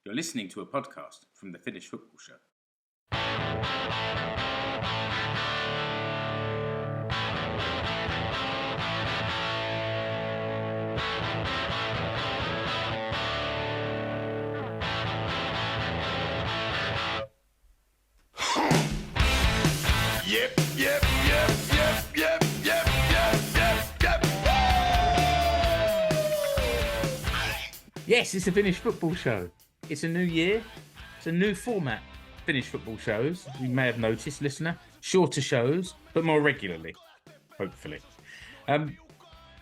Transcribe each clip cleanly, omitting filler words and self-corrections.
You're listening to a podcast from the Finnish Football Show. Yep. Yes, it's a Finnish Football Show. It's a new year. It's a new format. Finnish Football Shows. You may have noticed, listener. Shorter shows, but more regularly, hopefully.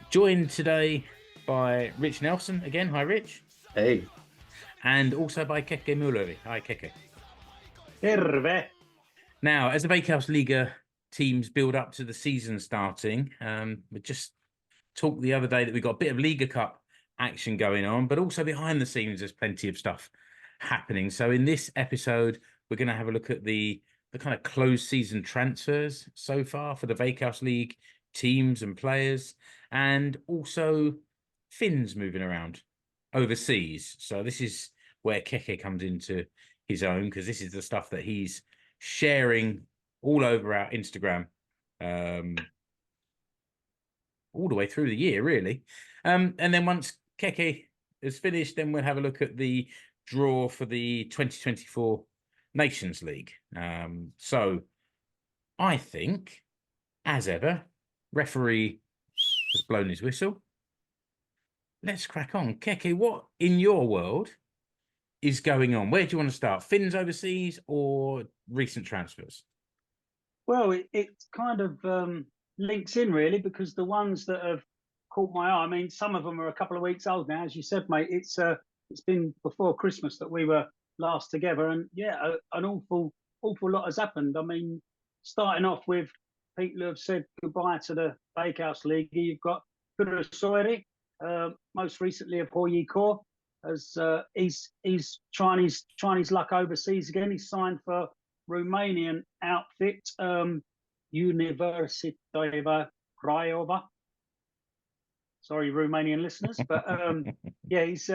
Joined today by Rich Nelson again. Hi, Rich. Hey. And also by Keke Mulleri. Hi, Keke. Terve. Now, as the Veikkausliiga teams build up to the season starting, we just talked the other day that we got a bit of Liga Cup action going on, but also behind the scenes, there's plenty of stuff happening. So in this episode, we're going to have a look at the kind of closed season transfers so far for the Veikkausliiga teams and players, and also Finns moving around overseas. So this is where Keke comes into his own, because this is the stuff that he's sharing all over our Instagram all the way through the year, really. And then once Keke is finished, then we'll have a look at the draw for the 2024 Nations League. So I think, as ever, referee has blown his whistle. Let's crack on. Keke, what in your world is going on? Where do you want to start? Finns overseas or recent transfers? Well, it kind of links in, really, because the ones that have caught my eye, I mean, some of them are a couple of weeks old now, as you said, mate. It's been before Christmas that we were last together, and yeah, an awful lot has happened. I mean, starting off with people who have said goodbye to the Veikkausliiga. You've got Soiri, most recently of Huuhkajat, as he's trying his luck overseas again. He's signed for Romanian outfit, Universitatea Craiova. Sorry, Romanian listeners, but yeah, he's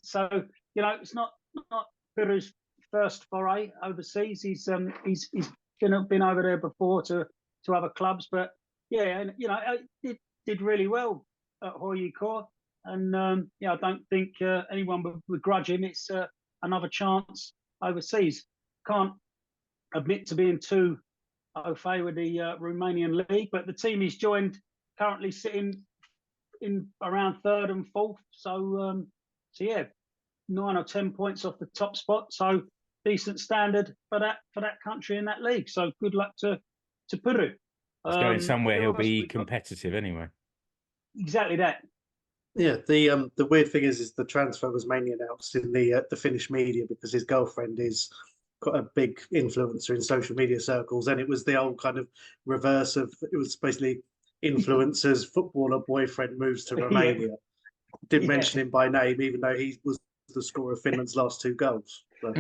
so, you know, it's not Piru's first foray overseas. He's been over there before to other clubs, but yeah, and you know, did really well at Huuhkajat, and yeah, I don't think anyone would begrudge him. It's another chance overseas. Can't admit to being too au fait with the Romanian league, but the team he's joined currently sitting in around third and fourth, so yeah, 9 or 10 points off the top spot, so decent standard for that country in that league. So good luck to Piru. He's going somewhere he'll be competitive anyway. Exactly that. Yeah, the weird thing is the transfer was mainly announced in the Finnish media because his girlfriend is got a big influencer in social media circles, and it was the old kind of reverse of, it was basically influencers footballer boyfriend moves to Romania. Didn't mention him by name, even though he was the scorer of Finland's last 2 goals. So.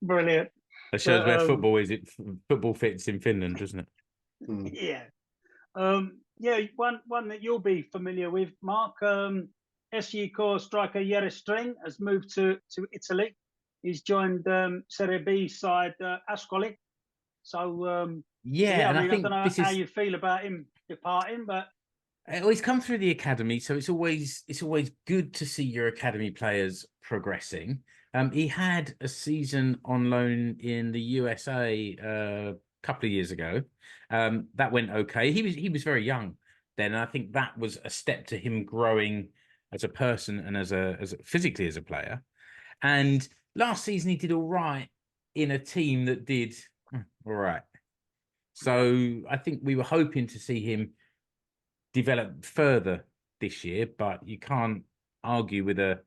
Brilliant. That shows where football fits in Finland, doesn't it? Yeah. Yeah, one that you'll be familiar with, Mark. SJK striker Jere String has moved to Italy. He's joined Serie B side Ascoli. So yeah, I mean, I don't know how you feel about him departing, but he's come through the academy, so it's always good to see your academy players progressing. He had a season on loan in the USA a couple of years ago. That went okay. He was very young then, and I think that was a step to him growing as a person and as physically as a player. And last season he did all right in a team that did all right. So I think we were hoping to see him develop further this year, but you can't argue with a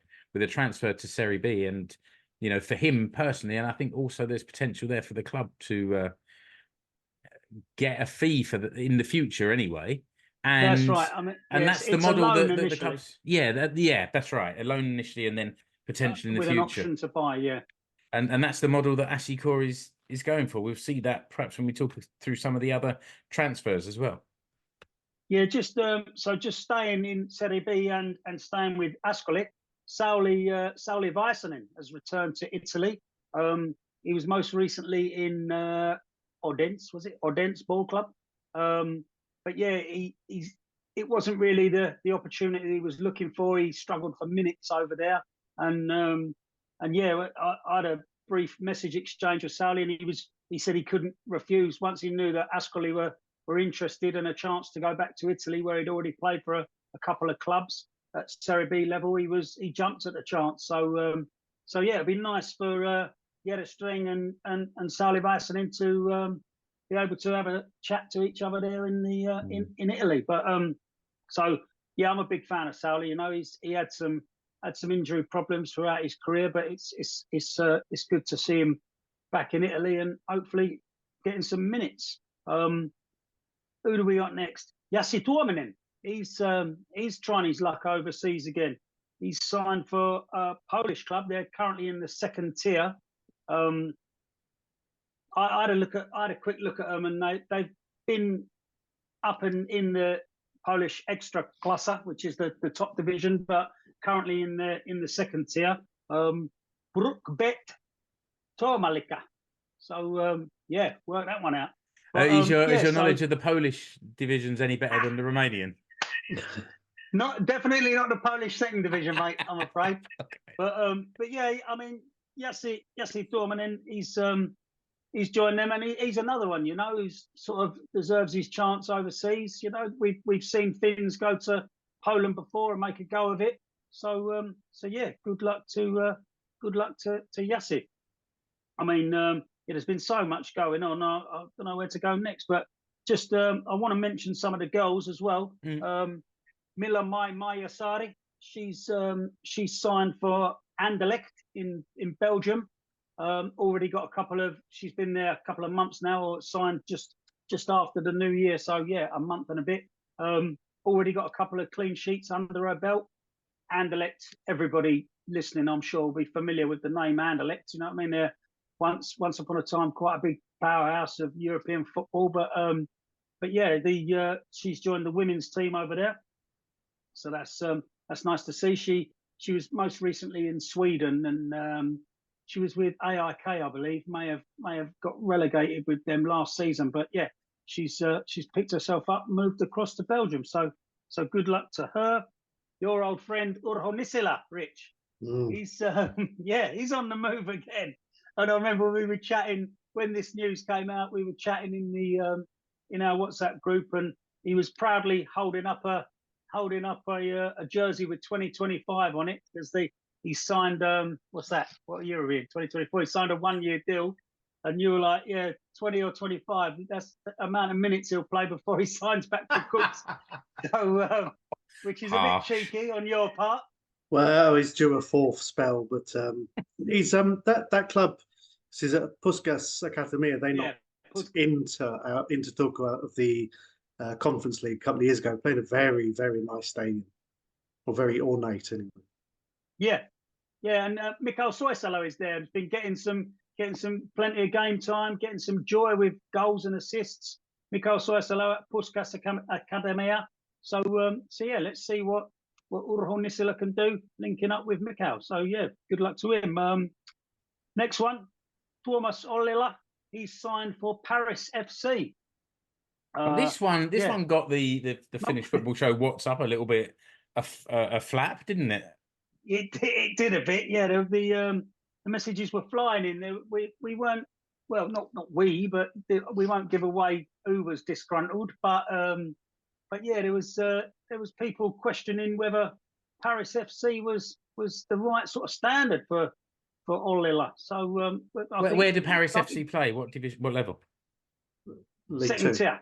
transfer to Serie B. And you know, for him personally, and I think also there's potential there for the club to get a fee in the future anyway. And that's right. I mean, and that's the model that the clubs. Yeah, that's right. A loan initially, and then potentially in the future with an option to buy. Yeah, and that's the model that SJK is going for. We'll see that perhaps when we talk through some of the other transfers as well. Yeah, just staying in Serie B and staying with Ascoli. Sauli Väisänen has returned to Italy. He was most recently in Odense, was it Odense Ball Club? But yeah, it wasn't really the opportunity he was looking for. He struggled for minutes over there, and yeah, I had a brief message exchange with Sauli, and he said he couldn't refuse once he knew that Ascoli were interested and a chance to go back to Italy, where he'd already played for a couple of clubs at Serie B level. He jumped at the chance. So yeah, it'd be nice for Jere String and Sauli Väisänen to be able to have a chat to each other there in the in Italy. But so yeah, I'm a big fan of Sauli. You know, he had some injury problems throughout his career, but it's good to see him back in Italy and hopefully getting some minutes. Who do we got next? Jussi Tuominen. He's trying his luck overseas again. He's signed for a Polish club. They're currently in the second tier. I had a quick look at them, and they've been up in the Polish Extra Klasa, which is the top division, but currently in the second tier. Brookbet Tomalika. So yeah, work that one out. But, is your knowledge of the Polish divisions any better than the Romanian? Definitely not the Polish second division, mate. I'm afraid. Okay. But yeah, I mean, Jussi Tuominen, he's joined them, and he's another one, you know, who's sort of deserves his chance overseas. You know, we've seen Finns go to Poland before and make a go of it. So yeah, good luck to Jussi. I mean, there's been so much going on. I don't know where to go next, but just I want to mention some of the girls as well. Mila Mayasari, she's signed for Anderlecht in Belgium. Already got she's been there a couple of months now, or signed just after the new year. So yeah, a month and a bit. Already got a couple of clean sheets under her belt. Anderlecht, everybody listening, I'm sure, will be familiar with the name Anderlecht. You know what I mean? They're once upon a time quite a big powerhouse of European football. But yeah, she's joined the women's team over there. So that's nice to see. She was most recently in Sweden, and she was with AIK, I believe. May have got relegated with them last season, but yeah, she's picked herself up, moved across to Belgium. So good luck to her. Your old friend Urho Nisila, Rich. He's he's on the move again. And I remember we were chatting when this news came out. We were chatting in our WhatsApp group, and he was proudly holding up a jersey with 2025 on it, because he signed what's that? What year are we in? 2024. He signed a 1-year deal, and you were like, yeah, 20 or 25. That's the amount of minutes he'll play before he signs back for Cooks. So, which is a bit cheeky on your part. Well, he's due a fourth spell, but he's that club. This is at Puskás Academia. They knocked into talk of the Conference League a couple of years ago, playing a very, very nice stadium, or very ornate anyway. Yeah, and Mikael Soisalo is there. He's been getting some plenty of game time, getting some joy with goals and assists. Mikael Soisalo at Puskás Academia. So yeah, let's see what Urho Nisila can do, linking up with Mikael. So yeah, good luck to him. Next one, Tuomas Ollila. He's signed for Paris FC. This one got the Finnish Football Show WhatsApp a little bit a flap, didn't it? It did a bit, yeah. The messages were flying in. We weren't, well, not we, but we won't give away who was disgruntled. But yeah, there was people questioning whether Paris FC was the right sort of standard for Ollila. So where did Paris FC play? What division? What level? Second tier.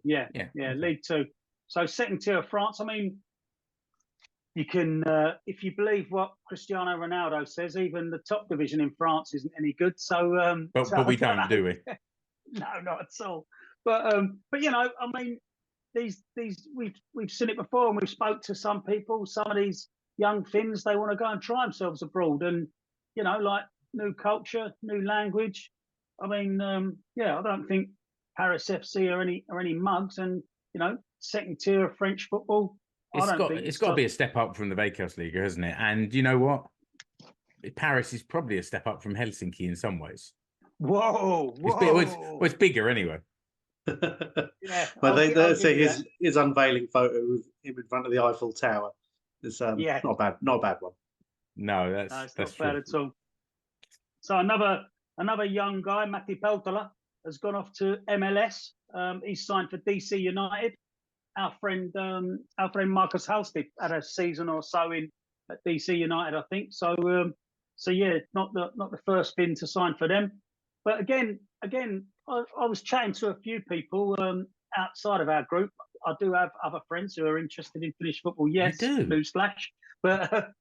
Yeah, League Two. So second tier of France. I mean, you can, if you believe what Cristiano Ronaldo says, even the top division in France isn't any good. So, but we don't, do we? No, not at all. But you know, I mean, these we've seen it before, and we've spoke to some people. Some of these young Finns, they want to go and try themselves abroad, and you know, like new culture, new language. I mean, I don't think Paris FC are any mugs, and you know, second tier of French football. It's got to be a step up from the Veikkausliiga, hasn't it? And you know what? Paris is probably a step up from Helsinki in some ways. Whoa! It's bigger anyway. Yeah. Well, they say his his unveiling photo with him in front of the Eiffel Tower is Yeah. not a bad one. No, it's that's not true. bad at all. So another young guy, Matti Peltola, has gone off to MLS. He's signed for DC United. Our friend Marcus Halstead had a season or so at DC United, I think. So yeah, not the first Finn to sign for them. But again, I was chatting to a few people outside of our group. I do have other friends who are interested in Finnish football. Yes, You do? newsflash. But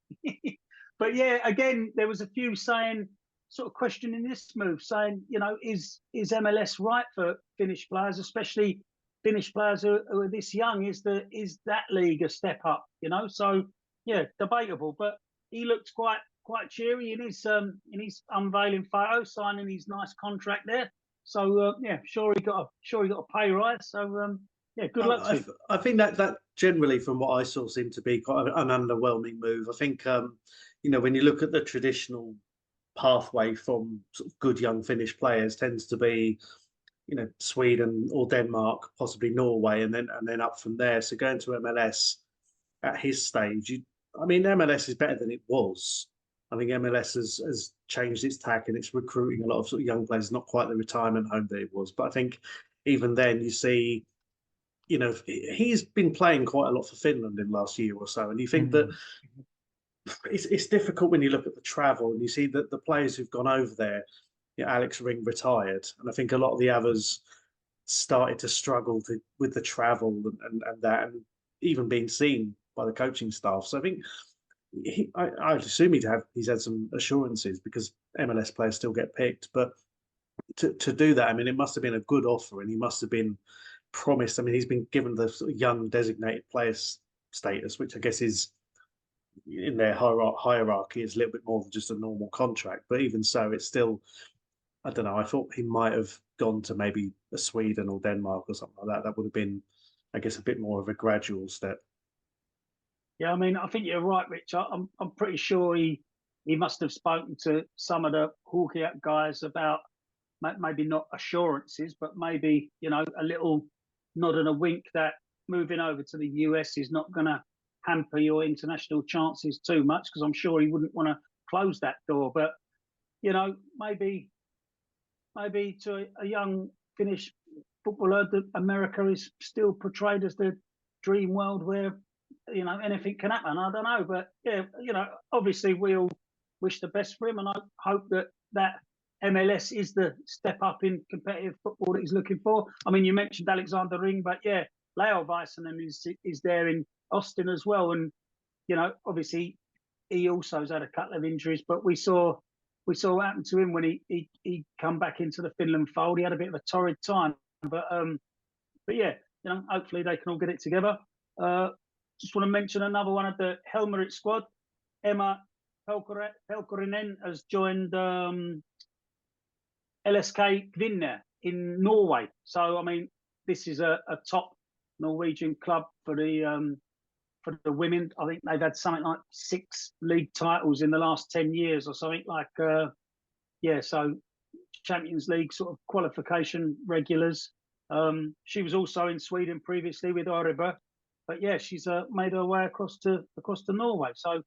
but yeah, again, there was a few saying, sort of questioning this move, saying, is MLS right for Finnish players, especially Finnish players who are this young? Is that league a step up? So yeah, debatable. But he looked quite cheery in his unveiling photo, signing his nice contract there. So yeah, sure he got a pay rise. So yeah, good luck to him. I think that generally, from what I saw, seemed to be quite an underwhelming move. I think when you look at the traditional pathway from sort of good young Finnish players, tends to be Sweden or Denmark, possibly Norway, and then up from there. So going to MLS at his stage, MLS is better than it was. I think MLS has changed its tack and it's recruiting a lot of sort of young players, not quite the retirement home that it was. But I think even then you see, he's been playing quite a lot for Finland in the last year or so. And you think that it's difficult when you look at the travel and you see that the players who've gone over there, Alex Ring retired. And I think a lot of the others started to struggle with the travel and that, and even being seen by the coaching staff. So I think I'd assume he's had some assurances, because MLS players still get picked. But to do that, it must have been a good offer, and he must have been promised. He's been given the sort of young designated players status, which I guess is in their hierarchy is a little bit more than just a normal contract. But even so, it's still, I don't know. I thought he might have gone to maybe a Sweden or Denmark or something like that. That would have been, I guess, a bit more of a gradual step. Yeah, I think you're right, Rich. I'm pretty sure he must have spoken to some of the Huuhkajat guys about maybe not assurances, but maybe a little nod and a wink that moving over to the US is not going to hamper your international chances too much, because I'm sure he wouldn't want to close that door. But maybe to a young Finnish footballer, that America is still portrayed as the dream world where anything can happen. I don't know, but yeah, obviously we all wish the best for him, and I hope that MLS is the step up in competitive football that he's looking for. You mentioned Alexander Ring, but yeah, Leo Väisänen is there in Austin as well, and obviously he also has had a couple of injuries, but we saw what happened to him when he come back into the Finland fold. He had a bit of a torrid time, but yeah, hopefully they can all get it together. Just want to mention another one of the Helmerit squad. Emma Pelkorinen has joined LSK Kvinne in Norway. So this is a top Norwegian club for the women. I think they've had something like 6 league titles in the last 10 years or something like. So Champions League sort of qualification regulars. She was also in Sweden previously with Örebro, but yeah, she's made her way across to Norway. So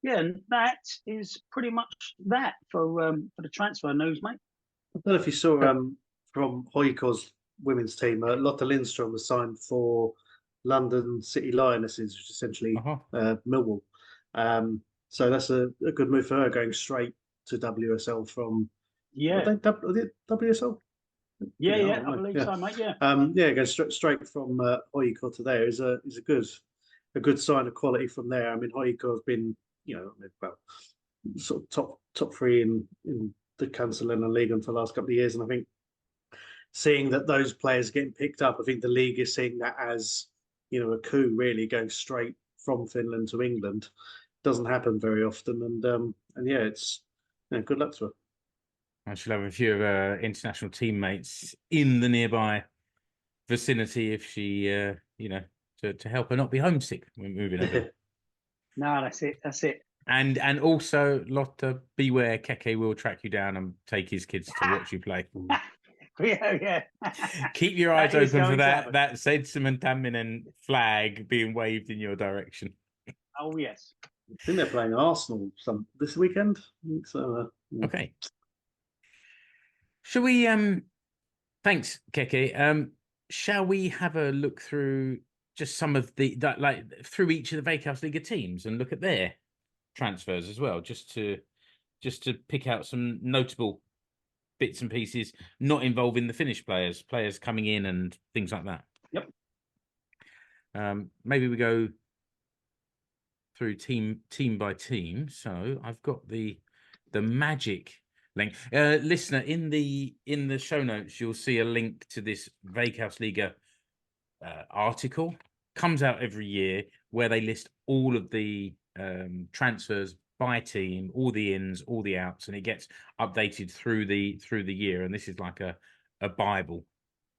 yeah, and that is pretty much that for the transfer news, mate. I don't know if you saw from Hoiko's women's team, Lotta Lindstrom was signed for London City Lionesses, which is essentially Millwall. So that's a good move for her, going straight to WSL from WSL. Yeah, I believe so, mate. Yeah, going straight from Hoiko to there is a good sign of quality from there. Hoiko have been sort of top 3 in the Kansallinen League for the last couple of years, and I think seeing that those players getting picked up, I think the league is seeing that as a coup, really, going straight from Finland to England. Doesn't happen very often, and yeah, it's good luck to her. I she'll have a few of her international teammates in the nearby vicinity if she, to help her not be homesick when moving over. No, that's it. That's it. And also, Lotta, beware, Keke will track you down and take his kids to watch you play. Yeah. Keep your eyes That is open for going to that happen. Sedseman Tamminen flag being waved in your direction. Oh, yes. I think they're playing Arsenal this weekend. So, yeah. Okay. Shall we thanks, Keke. Shall we have a look through just some of through each of the Veikkausliiga teams and look at their transfers as well, just to pick out some notable bits and pieces not involving the Finnish players coming in and things like that. Yep. Maybe we go through team by team. So I've got the magic link. Listener, in the show notes, you'll see a link to this Veikkausliiga article. Comes out every year where they list all of the transfers by team, all the ins, all the outs, and it gets updated through the year. And this is like a Bible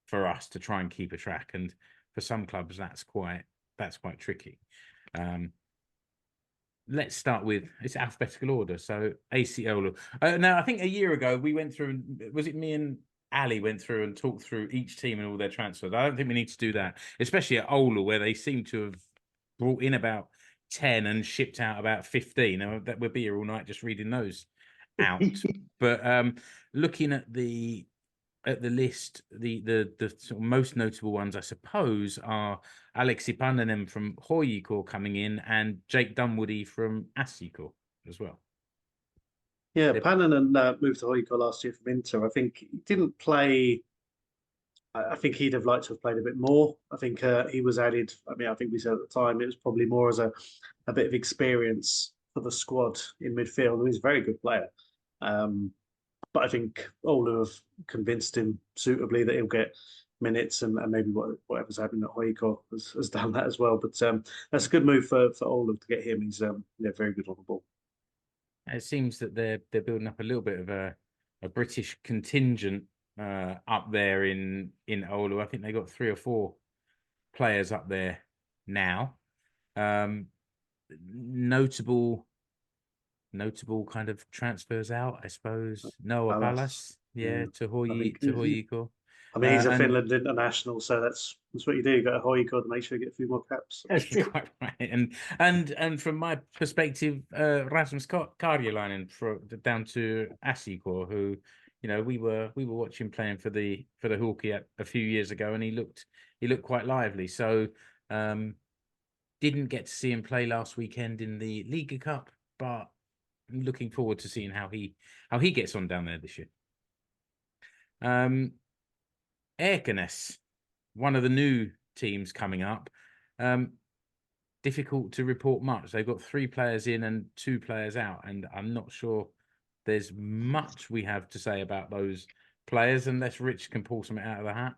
for us to try and keep a track. And for some clubs, that's quite tricky. Let's start with it's alphabetical order. So AC Oulu. Now, I think a year ago we went through. Was it me and Ali went through and talked through each team and all their transfers? I don't think we need to do that, especially at Oulu, where they seem to have brought in about 10 and shipped out about 15. Now, that would be here all night just reading those out. But looking at the list, the sort of most notable ones, I suppose, are Aleksi Pannanen from Hoiko coming in and Jake Dunwoody from Asiko as well. Yeah, Pannanen moved to Hoiko last year from Inter. I think he didn't play. I think he'd have liked to have played a bit more. I think he was added. I mean, I think we said at the time it was probably more as a bit of experience for the squad in midfield. He's a very good player. But I think Oulu have convinced him suitably that he'll get minutes and maybe whatever's happening at Hoiko has done that as well. But that's a good move for Oulu to get him. He's very good on the ball. It seems that they're building up a little bit of a British contingent up there in Oulu. I think they got 3 or 4 players up there now. Notable kind of transfers out, I suppose. Noah Ballas, to Hoiko. I mean, he's a Finland international, so that's what you do. You go to Hoiko to make sure you get a few more caps. Quite right. And from my perspective, Rasmus Karjalainen down to Asiko, who we were watching playing for the Huuhkajat a few years ago, and he looked quite lively. So didn't get to see him play last weekend in the Liga Cup, but I'm looking forward to seeing how he gets on down there this year. Erkenes, one of the new teams coming up. Difficult to report much. They've got 3 players in and 2 players out, and I'm not sure there's much we have to say about those players unless Rich can pull something out of the hat.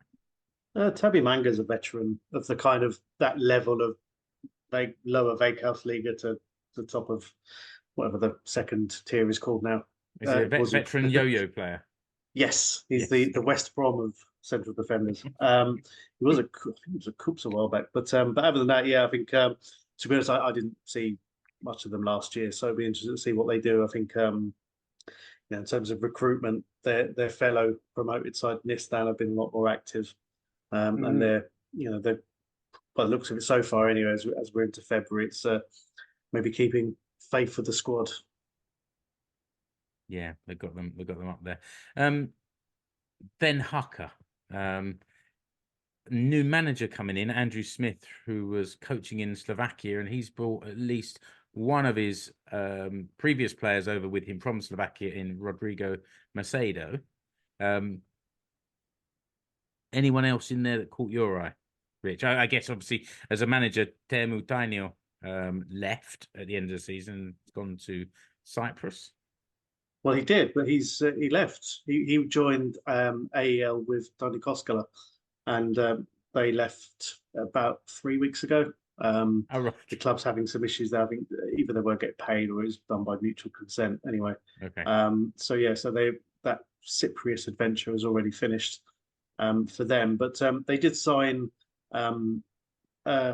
Tabby Manga's a veteran of the kind of that level of lower Veikkausliiga to the top of whatever the second tier is called now. Is he a veteran yo-yo player? Yes, he's the West Brom of central defenders. He was a Coops a while back, but other than that, yeah, I think to be honest, I didn't see much of them last year, so it'll be interesting to see what they do. I think in terms of recruitment, their fellow promoted side Nistan have been a lot more active, and they're by the looks of it so far anyway, as we're into February, it's maybe keeping faith for the squad. Yeah, they've got them up there. Then Huuhka, new manager coming in, Andrew Smith, who was coaching in Slovakia, and he's brought at least one of his previous players over with him from Slovakia in Rodrigo Macedo. Anyone else in there that caught your eye, Rich? I guess obviously as a manager, Teemu Tainio left at the end of the season, gone to Cyprus. Well, he did, but he left. He joined AEL with Toni Koskela, and they left about 3 weeks ago. Right. The club's having some issues there. I think either they weren't getting paid or it was done by mutual consent. Anyway, okay. So that Cyprus adventure has already finished for them, but they did sign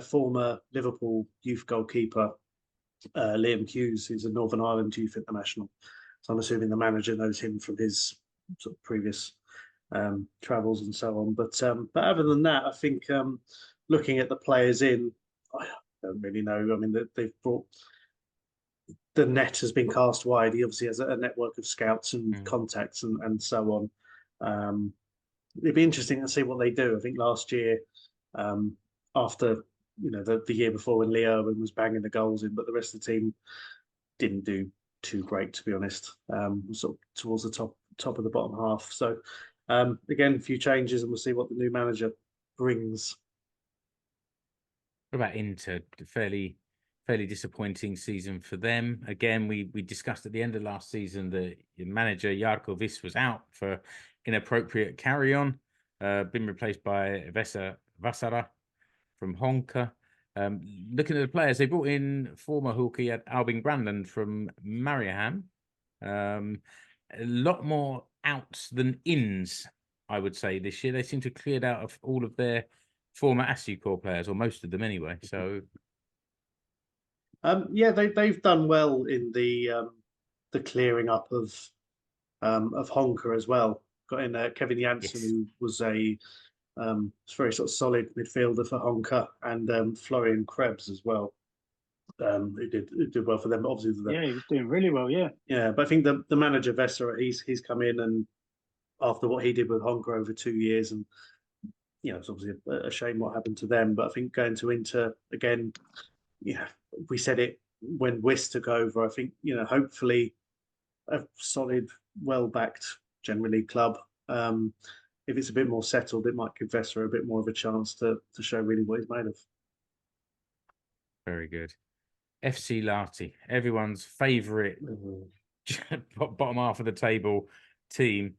former Liverpool youth goalkeeper, Liam Hughes, who's a Northern Ireland youth international. So I'm assuming the manager knows him from his sort of previous travels and so on. But other than that, I think looking at the players in, I don't really know. I mean, they've brought, the net has been cast wide. He obviously has a network of scouts and contacts and so on. It'd be interesting to see what they do. I think last year, after the year before when Lee Irwin was banging the goals in, but the rest of the team didn't do too great, to be honest. Sort of towards the top of the bottom half. So again, a few changes, and we'll see what the new manager brings. What about Inter? Fairly disappointing season for them. Again, we discussed at the end of last season that manager Jarko Viss was out for inappropriate carry-on, been replaced by Vesa Vasara from Honka. Looking at the players, they brought in former Huuhkajat Albin Granlund from Mariehamn. A lot more outs than ins, I would say, this year. They seem to have cleared out of all of their former Asukor players, or most of them anyway. So, yeah, they've done well in the clearing up of Honka as well. Got in Kevin Janssen, who was a very sort of solid midfielder for Honka, and Florian Krebs as well. Who did well for them. Obviously, he was doing really well. Yeah, but I think the manager Vesser, he's come in, and after what he did with Honka over 2 years, and it's obviously a shame what happened to them. But I think going to Inter again, we said it when Wiss took over. I think hopefully a solid, well-backed, generally club. If it's a bit more settled, it might give Vesser a bit more of a chance to show really what he's made of. Very good. FC Lahti, everyone's favourite bottom half of the table team.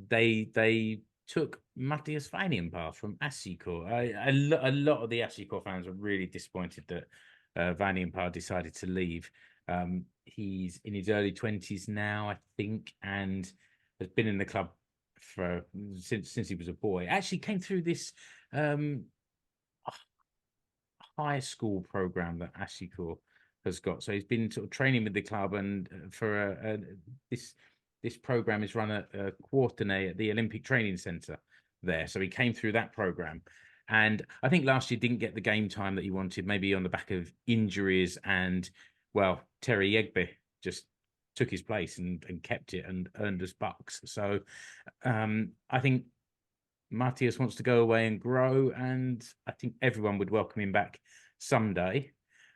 They took Matthias Vanjenpaar from Asukor. A lot of the Asukor fans were really disappointed that Vanjenpaar decided to leave. He's in his early 20s now, I think, and has been in the club since he was a boy. Actually came through this high school program that Asukor has got. So he's been sort of training with the club, and for this program is run at Quartene at the Olympic Training Centre there. So he came through that program, and I think last year didn't get the game time that he wanted, maybe on the back of injuries, and well, Terry Yegbe just took his place and kept it and earned us bucks. So I think Matthias wants to go away and grow, and I think everyone would welcome him back someday.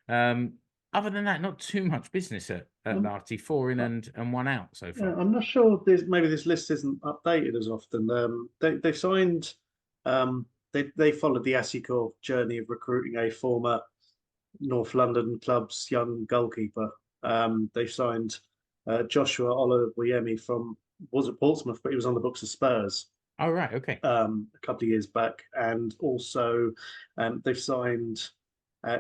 Other than that, not too much business at Lahti. 4 in and 1 out so far. Yeah, I'm not sure. Maybe this list isn't updated as often. They've signed. They followed the Asukor journey of recruiting a former North London club's young goalkeeper. They've signed Joshua Olawuyemi was at Portsmouth, but he was on the books of Spurs. Oh, right, okay. A couple of years back, and also they've signed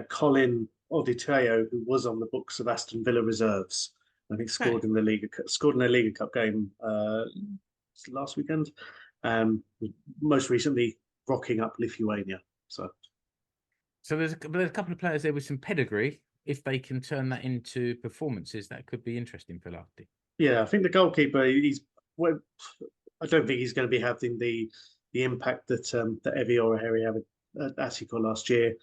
Colin Oditeo, who was on the books of Aston Villa reserves. I think scored in their Liga Cup game last weekend. Most recently, rocking up Lithuania. So there's a couple of players there with some pedigree. If they can turn that into performances, that could be interesting for Lahti. Yeah, I think the goalkeeper, I don't think he's going to be having the impact that Evi Oraheri had at Asukor last year.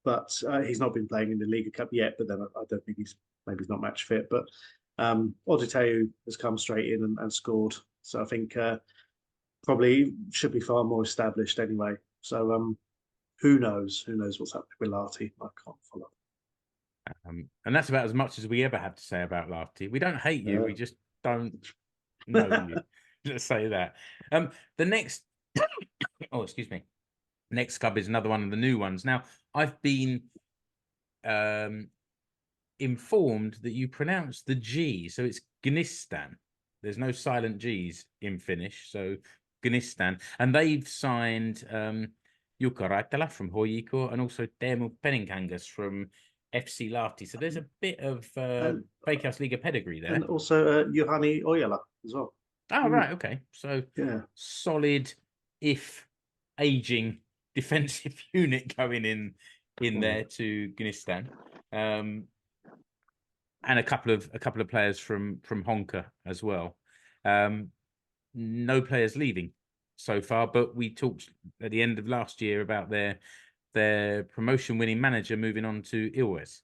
But he's not been playing in the Liga Cup yet. But then I don't think he's not match fit. But Oditeu has come straight in and scored. So I think probably should be far more established anyway. So who knows? Who knows what's happening with Lahti? I can't follow. And that's about as much as we ever have to say about Lahti. We don't hate you. We just don't know you. Let's say that. The next, excuse me. Next club is another one of the new ones. Now, I've been informed that you pronounce the G, so it's Gnistan. There's no silent G's in Finnish, so Gnistan. And they've signed Jukka Raitala from Hoikko and also Teemu Peninkangas from FC Lahti. So there's a bit of Veikkausliiga pedigree there. And also Juhani Ojala as well. Oh, right, okay. So yeah, solid, if aging defensive unit going in there to Gunistan, and a couple of players from Honka as well. No players leaving so far, but we talked at the end of last year about their promotion-winning manager moving on to Ilves.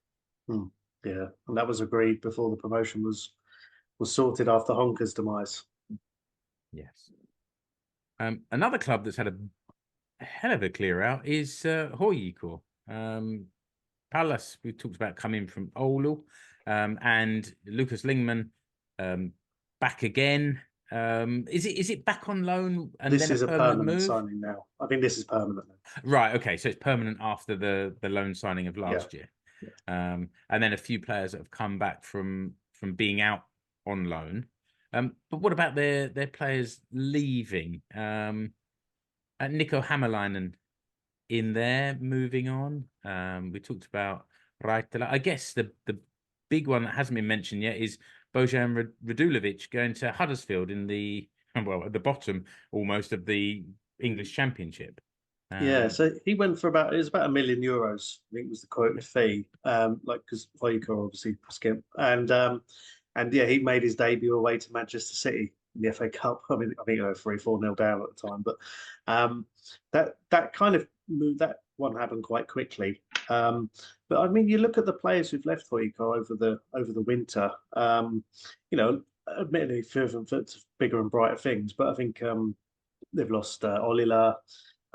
Yeah, and that was agreed before the promotion was sorted after Honka's demise. Yes. Another club that's had a hell of a clear out is Huuhkajat. Pallas, we talked about coming from Oulu, and Lucas Lingman back again. Is it back on loan and this then is a permanent move? Signing now. I think this is permanent now. Right. Okay. So it's permanent after the loan signing of last year. Yeah. And then a few players that have come back from being out on loan. But what about their players leaving? Nico Hämäläinen in there, moving on. We talked about Raitala. I guess the big one that hasn't been mentioned yet is Bojan Radulovic going to Huddersfield at the bottom almost of the English Championship. So he went for about €1 million. I think was the quoted fee. Because Huuhkajat obviously skimp, and he made his debut away to Manchester City in the FA Cup. I mean, I think they were 3-4-0 down at the time, but that kind of move, that one happened quite quickly. But I mean, you look at the players who've left Huuhkajat over the winter. Admittedly, few of them for bigger and brighter things, but I think they've lost Olila.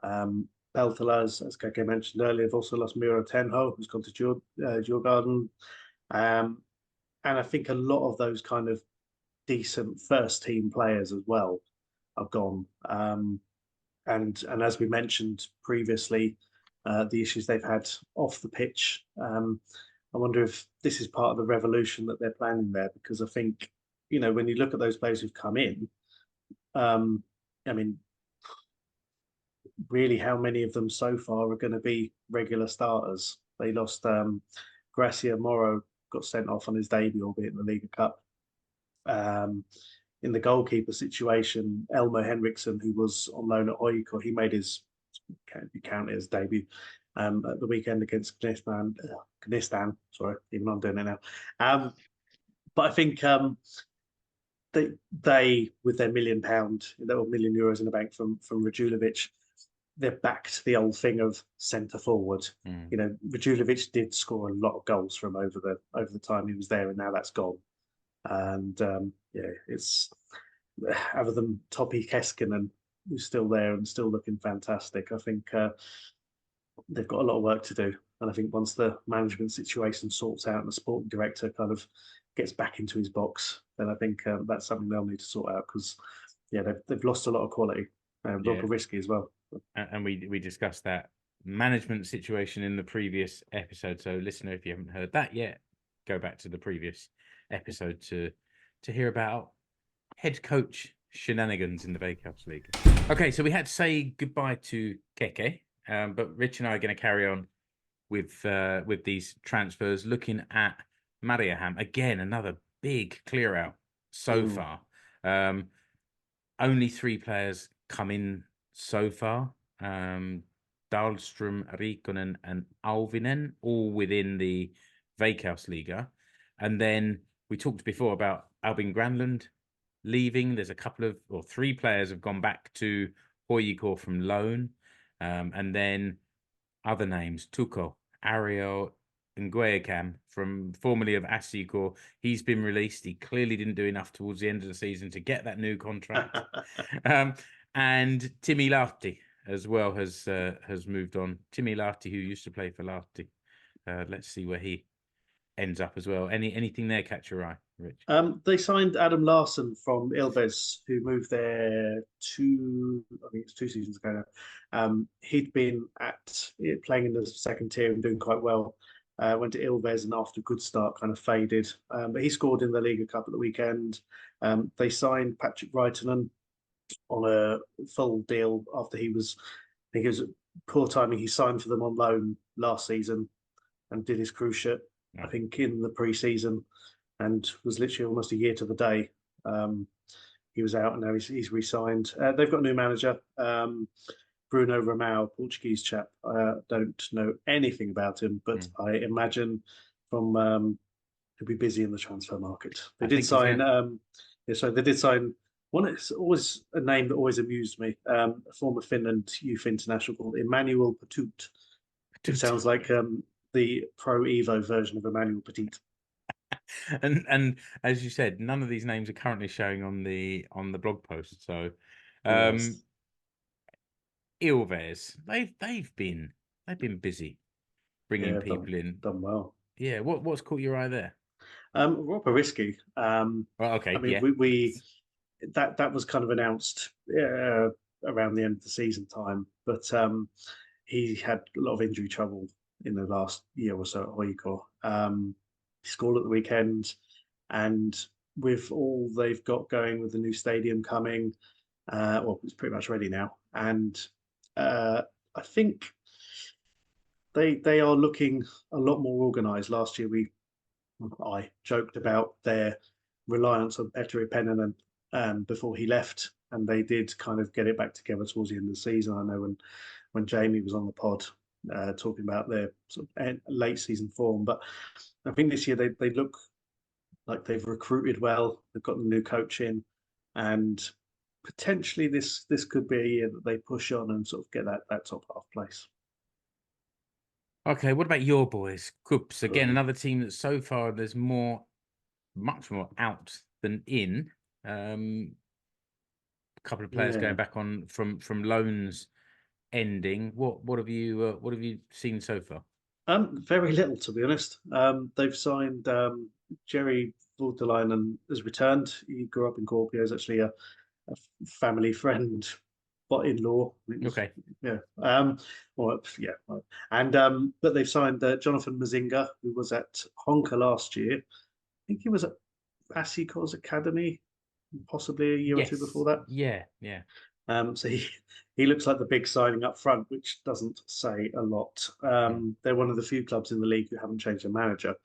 Peltola, as Keke mentioned earlier, have also lost Miro Tenho, who's gone to Djurgården. And I think a lot of those kind of decent first team players as well have gone. And as we mentioned previously, the issues they've had off the pitch. I wonder if this is part of the revolution that they're planning there, because I think, when you look at those players who've come in, I mean, really, how many of them so far are going to be regular starters? They lost Gracia Moro, got sent off on his debut, albeit in the Liga Cup. In the goalkeeper situation, Elmo Henriksen, who was on loan at Huuhkajat, he made his debut at the weekend against Gunistan. Sorry, even I'm doing it now. But I think they with their £1 million, or €1 million in the bank from Radulovic, they're back to the old thing of centre forward. Radulovic did score a lot of goals from over the time he was there, and now that's gone. And it's other than Topi Keskinen, who's still there and still looking fantastic. I think they've got a lot of work to do, and I think once the management situation sorts out and the sporting director kind of gets back into his box, then I think that's something they'll need to sort out, because they've lost a lot of quality and a lot of risky as well. And we discussed that management situation in the previous episode. So, listener, if you haven't heard that yet, go back to the previous episode to hear about head coach shenanigans in the Veikkausliiga. Okay, so we had to say goodbye to Keke, but Rich and I are going to carry on with these transfers, looking at Mariehamn again. Another big clear out so far. Only 3 players come in so far. Dahlstrom, Riikonen and Alvinen, all within the Veikkausliiga. And then we talked before about Albin Granlund leaving. There's a couple of, or 3 players have gone back to Huuhkajat from loan. And then other names, Tuko, Ariel and Guayacam, from formerly of Asiko. He's been released. He clearly didn't do enough towards the end of the season to get that new contract. And Timi Lahti as well has moved on. Timi Lahti, who used to play for Lahti. Let's see where he ends up as well. Anything there catch your eye, Rich? They signed Adam Larsson from Ilves, who moved there 2 seasons ago now. He'd been playing in the second tier and doing quite well. Went to Ilves, and after a good start kind of faded. But he scored in the Liga Cup at the weekend. They signed Patrick Raitanen on a full deal after I think it was poor timing. He signed for them on loan last season and did his cruise ship, I think, in the pre-season, and was literally almost a year to the day. He was out, and now he's re-signed. They've got a new manager, Bruno Romao, Portuguese chap. I don't know anything about him, but I imagine from he'll be busy in the transfer market. They did sign. They did sign one. It's always a name that always amused me. A former Finland youth international called Emmanuel Patut. It sounds like the Pro Evo version of Emmanuel Petit. And as you said, none of these names are currently showing on the blog post. So, Yes. Ilves, they've been busy bringing people in. Done well. Yeah. What's caught your eye there? Robert Risky. Well, okay. I mean, yeah. we that was kind of announced around the end of the season time, but he had a lot of injury trouble in the last year or so at Hoiko. He scored at the weekend, and with all they've got going with the new stadium coming, well, it's pretty much ready now, and I think they are looking a lot more organised. Last year, I joked about their reliance on Petteri Pennanen before he left, and they did kind of get it back together towards the end of the season. I know when Jamie was on the pod talking about their sort of late season form, but I think this year they look like they've recruited well. They've got the new coach in, and potentially this could be a year that they push on and sort of get that top half place. Okay, what about your boys? Coops, again, another team that so far there's much more out than in. A couple of players going back on from loans ending. What have you seen so far? Very little, to be honest. They've signed Jerry Voutilainen has returned. He grew up in Kuopio. He's actually a family friend, but in-law. Okay. Yeah. And but they've signed Jonathan Mazinga, who was at Honka last year. I think he was at Asiko's academy, possibly a year or two before that. Yeah. So he looks like the big signing up front, which doesn't say a lot. They're one of the few clubs in the league who haven't changed their manager,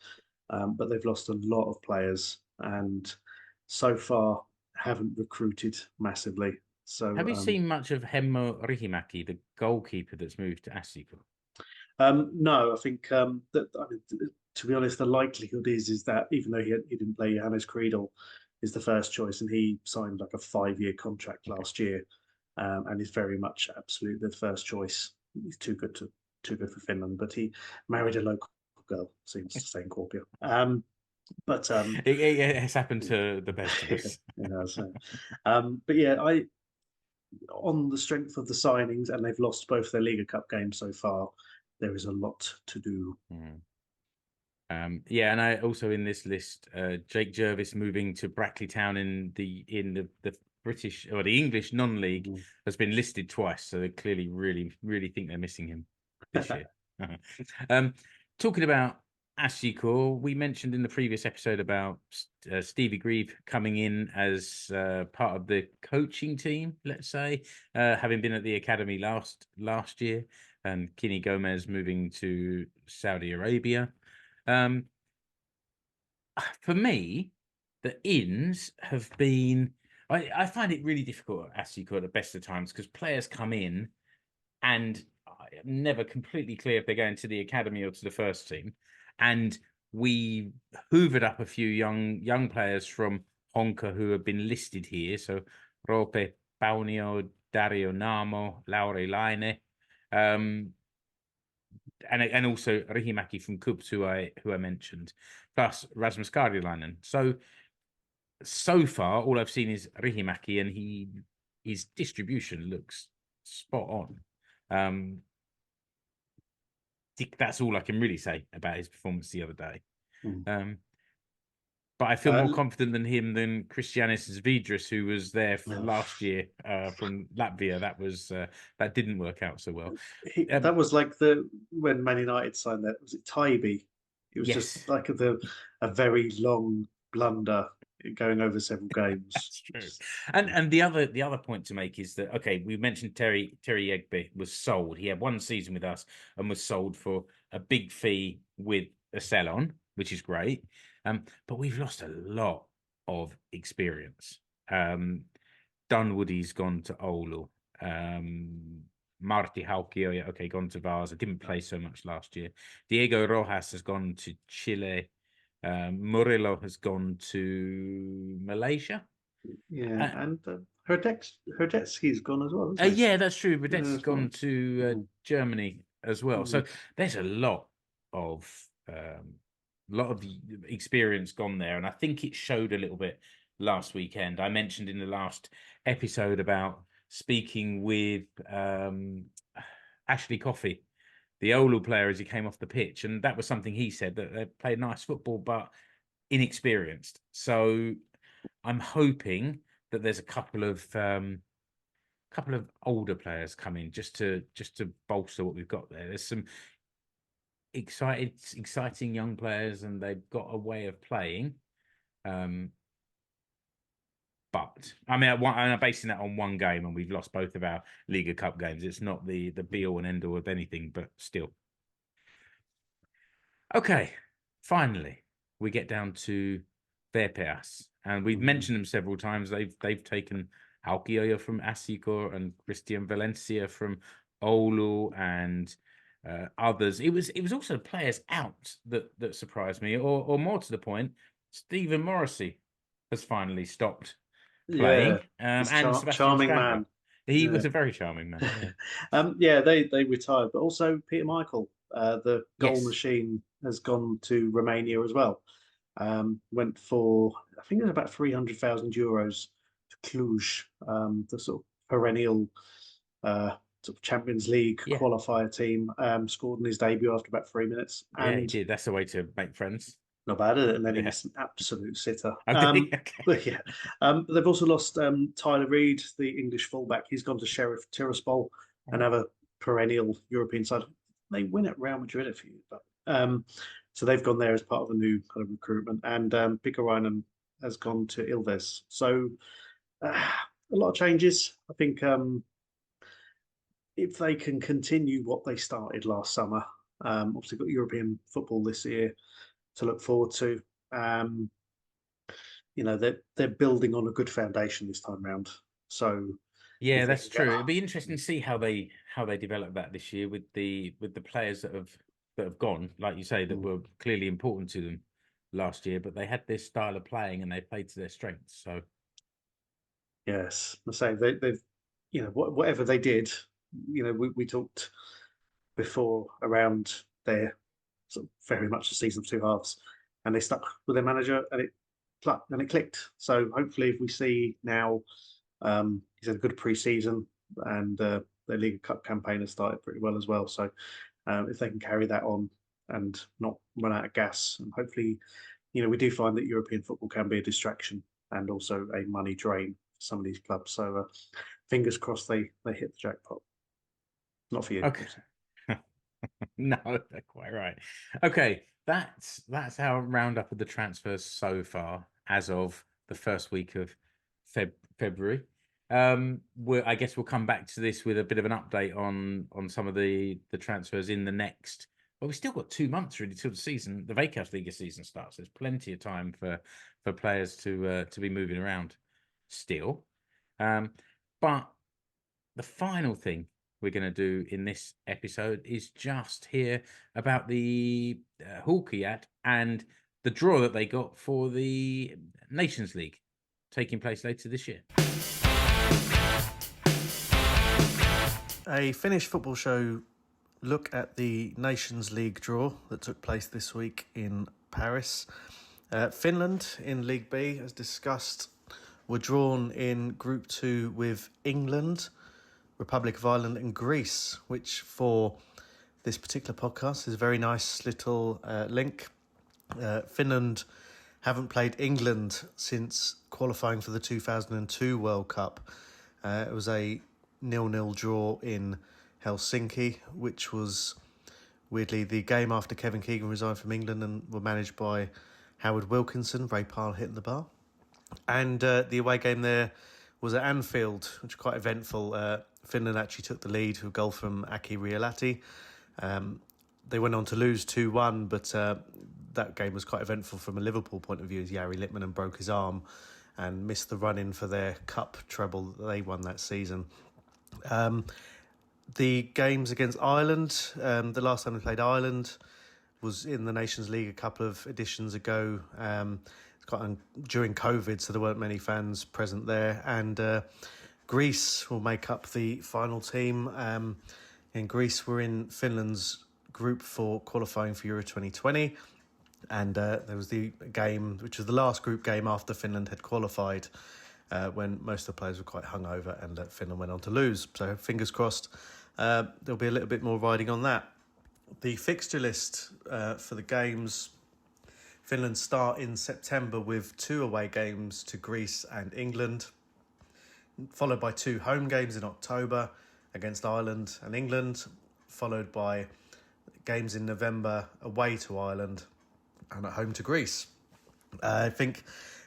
but they've lost a lot of players and so far haven't recruited massively. So have you seen much of Hemmo Rihimäki, the goalkeeper that's moved to Asiko? No, I think to be honest, the likelihood is that even though he didn't play, Johannes Kriedel is the first choice, and he signed like a 5-year contract last year, and is very much absolutely the first choice. He's too good for Finland, but he married a local girl, seems to stay in Kuopio. But it has happened to the best of us. But yeah, on the strength of the signings, and they've lost both their Liga Cup games so far, there is a lot to do. And I also in this list, Jake Jervis moving to Brackley Town in the British or the English non-league has been listed twice, so they clearly really think they're missing him this year. Talking about Asiko, we mentioned in the previous episode about Stevie Grieve coming in as part of the coaching team, let's say, having been at the academy last year, and Kini Gomez moving to Saudi Arabia. For me, the ins have been. I find it really difficult at Asiko at the best of times because players come in and I'm never completely clear if they're going to the academy or to the first team. And we hoovered up a few young players from Honka who have been listed here. So Roope Paunio, Dario Namo, Lauri Laine, and also Rihimäki from Kups, who I mentioned, plus Rasmus Karjalainen. So far, all I've seen is Rihimäki, and his distribution looks spot on. That's all I can really say about his performance the other day. But I feel more confident than Christianis Zvidris, who was there last year from Latvia. That didn't work out so well. That was like when Man United signed that. Was it Tybee? It was just like a very long blunder going over several games. That's true. And the other point to make is that we mentioned Terry Egbe was sold. He had one season with us and was sold for a big fee with a sell-on, which is great. But we've lost a lot of experience. Dunwoody's gone to Oulu. Marti Huuhkajat, okay, gone to Vasa, didn't play so much last year. Diego Rojas has gone to Chile. Murillo has gone to Malaysia. Yeah, and Herdetsky's gone as well, isn't he? Yeah, that's true. But Yeah, has gone to Germany as well. So there's a lot of experience gone there, and I think it showed a little bit last weekend. I mentioned in the last episode about speaking with Ashley Coffey, the Oulu player, as he came off the pitch, and that was something he said, that they played nice football but inexperienced. So I'm hoping that there's a couple of older players coming just to bolster what we've got there. There's some exciting young players, and they've got a way of playing. But I mean, I'm basing that on one game, and we've lost both of our Liga Cup games. It's not the be all and end all of anything, but still. Okay, finally we get down to VPS, and we've mentioned them several times. They've taken Huuhkajat from Asiko and Christian Valencia from Oulu and others. It was also players out that surprised me, or more to the point, Stephen Morrissey has finally stopped playing. And Sebastian charming Strandberg. man. He was a very charming man. Yeah. They retired, but also Peter Michael, the goal Yes. machine, has gone to Romania as well. Went for, I think it was about 300,000 euros to Cluj, the sort of perennial sort of Champions League qualifier team. Scored in his debut after about 3 minutes. And he did. That's the way to make friends. Not bad, is it? And then he was an absolute sitter. Okay. But yeah, they've also lost Tyler Reid, the English fullback. He's gone to Sheriff Tiraspol, another perennial European side. They win at Real Madrid a few, but so they've gone there as part of a new kind of recruitment. And Pikarainen has gone to Ilves. So a lot of changes. I think if they can continue what they started last summer, obviously got European football this year to look forward to. They're building on a good foundation this time round. So yeah, that's true. It'd be interesting to see how they develop that this year with the players that have gone, like you say, that were clearly important to them last year, but they had this style of playing and they played to their strengths. So yes, I say they've whatever they did, we talked before around their sort of very much the season of two halves, and they stuck with their manager, and it clicked. So hopefully, if we see now, he's had a good pre-season, and their Liga Cup campaign has started pretty well as well. So if they can carry that on and not run out of gas, and hopefully, we do find that European football can be a distraction and also a money drain for some of these clubs. So fingers crossed they hit the jackpot. Not for you. Okay. No, they're quite right. Okay, that's our roundup of the transfers so far as of the first week of February. I guess we'll come back to this with a bit of an update on some of the transfers in the next. Well, we've still got 2 months really till the Veikkausliiga season starts. There's plenty of time for players to be moving around still. But the final thing we're going to do in this episode is just hear about the Huuhkajat and the draw that they got for the Nations League taking place later this year. A Finnish football show look at the Nations League draw that took place this week in Paris. Finland in League B, as discussed, were drawn in Group 2 with England, Republic of Ireland and Greece, which for this particular podcast is a very nice little link. Finland haven't played England since qualifying for the 2002 World Cup. It was a 0-0 draw in Helsinki, which was weirdly the game after Kevin Keegan resigned from England and were managed by Howard Wilkinson, Ray Parle hitting the bar. And the away game there was at Anfield, which was quite eventful. Finland actually took the lead with a goal from Aki Riolahti. They went on to lose 2-1, but that game was quite eventful from a Liverpool point of view as Jari Litmanen broke his arm and missed the run-in for their cup treble that they won that season. The games against Ireland, the last time we played Ireland was in the Nations League a couple of editions ago. During COVID, so there weren't many fans present there. And Greece will make up the final team. In Greece, we're in Finland's group for qualifying for Euro 2020. And there was the game, which was the last group game after Finland had qualified, when most of the players were quite hungover and Finland went on to lose. So fingers crossed, there'll be a little bit more riding on that. The fixture list for the games, Finland start in September with 2 away games to Greece and England, followed by 2 home games in October against Ireland and England, followed by games in November away to Ireland and at home to Greece. I think,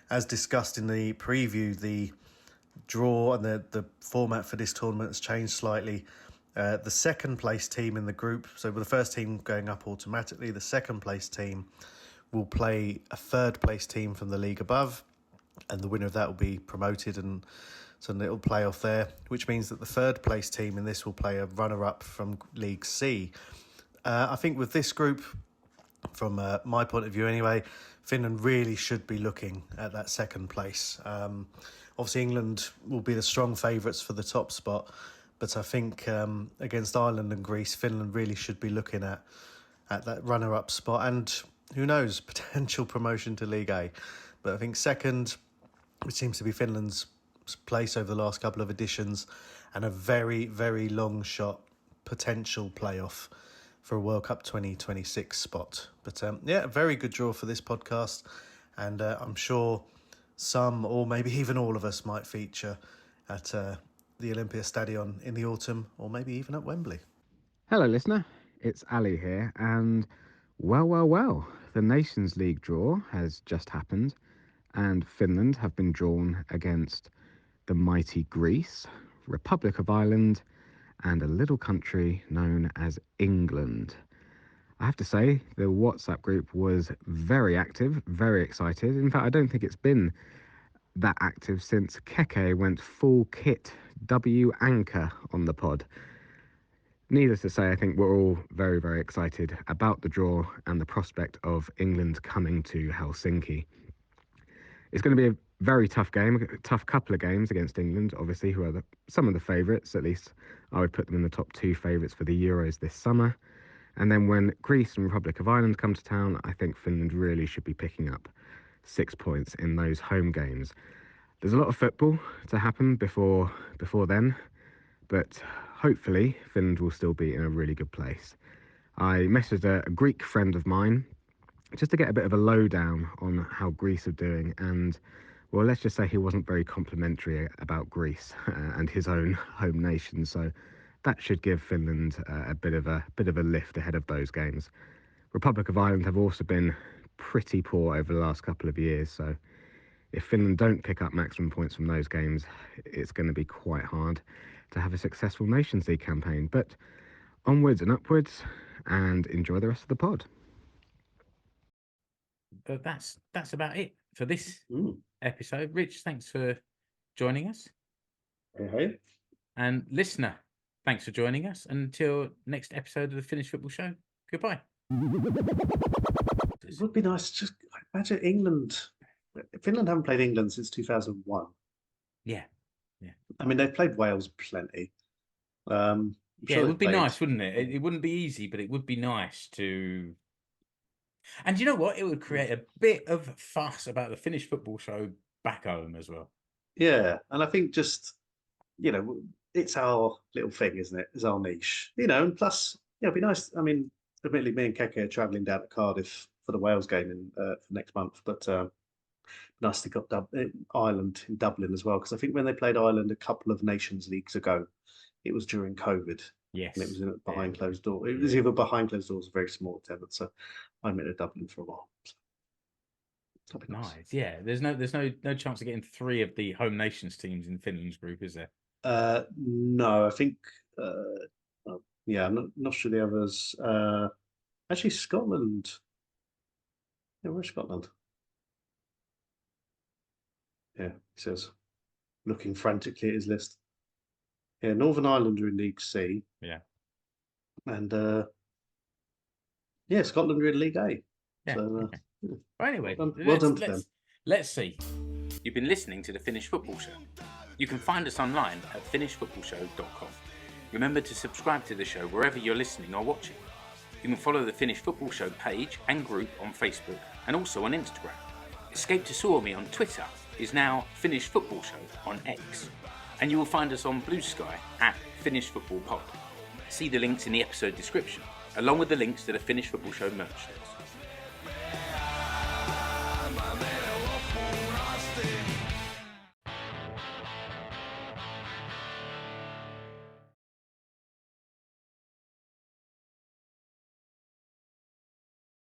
as discussed in the preview, the draw and the format for this tournament has changed slightly. The second place team in the group, so with the first team going up automatically, the second place team will play a third place team from the league above, and the winner of that will be promoted, and so it'll play off there, which means that the third place team in this will play a runner-up from League C. I think with this group, from my point of view anyway, Finland really should be looking at that second place. Obviously England will be the strong favourites for the top spot, but I think against Ireland and Greece, Finland really should be looking at that runner-up spot, and who knows, potential promotion to League A. But I think second, which seems to be Finland's place over the last couple of editions, and a very, very long shot potential playoff for a World Cup 2026 spot. But a very good draw for this podcast, and I'm sure some, or maybe even all of us, might feature at the Olympia Stadion in the autumn, or maybe even at Wembley. Hello, listener. It's Ali here, and well, the Nations League draw has just happened, and Finland have been drawn against the mighty Greece, Republic of Ireland, and a little country known as England. I have to say, the WhatsApp group was very active, very excited. In fact, I don't think it's been that active since Keke went full kit W anchor on the pod. Needless to say, I think we're all very, very excited about the draw and the prospect of England coming to Helsinki. It's going to be a very tough game, a tough couple of games against England, obviously, who are some of the favourites. At least I would put them in the top 2 favourites for the Euros this summer. And then when Greece and Republic of Ireland come to town, I think Finland really should be picking up 6 points in those home games. There's a lot of football to happen before then, but hopefully Finland will still be in a really good place. I messaged a Greek friend of mine just to get a bit of a lowdown on how Greece are doing, and well, let's just say he wasn't very complimentary about Greece and his own home nation, so that should give Finland a bit of a lift ahead of those games. Republic of Ireland have also been pretty poor over the last couple of years, so if Finland don't pick up maximum points from those games, it's going to be quite hard to have a successful Nations League campaign. But onwards and upwards, and enjoy the rest of the pod. But that's about it for this episode. Rich, thanks for joining us. Hey. And listener, thanks for joining us. Until next episode of the Finnish Football Show, goodbye. It would be nice to just imagine England. Finland haven't played England since 2001. Yeah. I mean, they've played Wales plenty. It would be nice, wouldn't it? It wouldn't be easy, but it would be nice to. And you know what? It would create a bit of fuss about the Finnish Football Show back home as well. Yeah, and I think just, it's our little thing, isn't it? It's our niche, and plus, it'd be nice. I mean, admittedly, me and Keke are travelling down to Cardiff for the Wales game for next month, but nice to got Ireland in Dublin as well, because I think when they played Ireland a couple of Nations Leagues ago, it was during COVID. Yes, and it was behind closed doors. It was either behind closed doors, a very small attendance. So I'm in Dublin for a while. So nice. Yeah, there's no chance of getting 3 of the home nations teams in Finland's group, is there? No, I think. I'm not sure the others. Actually, Scotland. Yeah, where's Scotland? Yeah, he says, looking frantically at his list. Yeah, Northern Ireland are in League C. Yeah. And Scotland are in League A. Yeah. So, Okay. Well, anyway, well done to them. Let's see. You've been listening to the Finnish Football Show. You can find us online at finishfootballshow.com. Remember to subscribe to the show wherever you're listening or watching. You can follow the Finnish Football Show page and group on Facebook and also on Instagram. Escape to Suomi on Twitter is now Finnish Football Show on X. And you will find us on Blue Sky at Finnish Football Pod. See the links in the episode description, along with the links to the Finnish Football Show merch stores.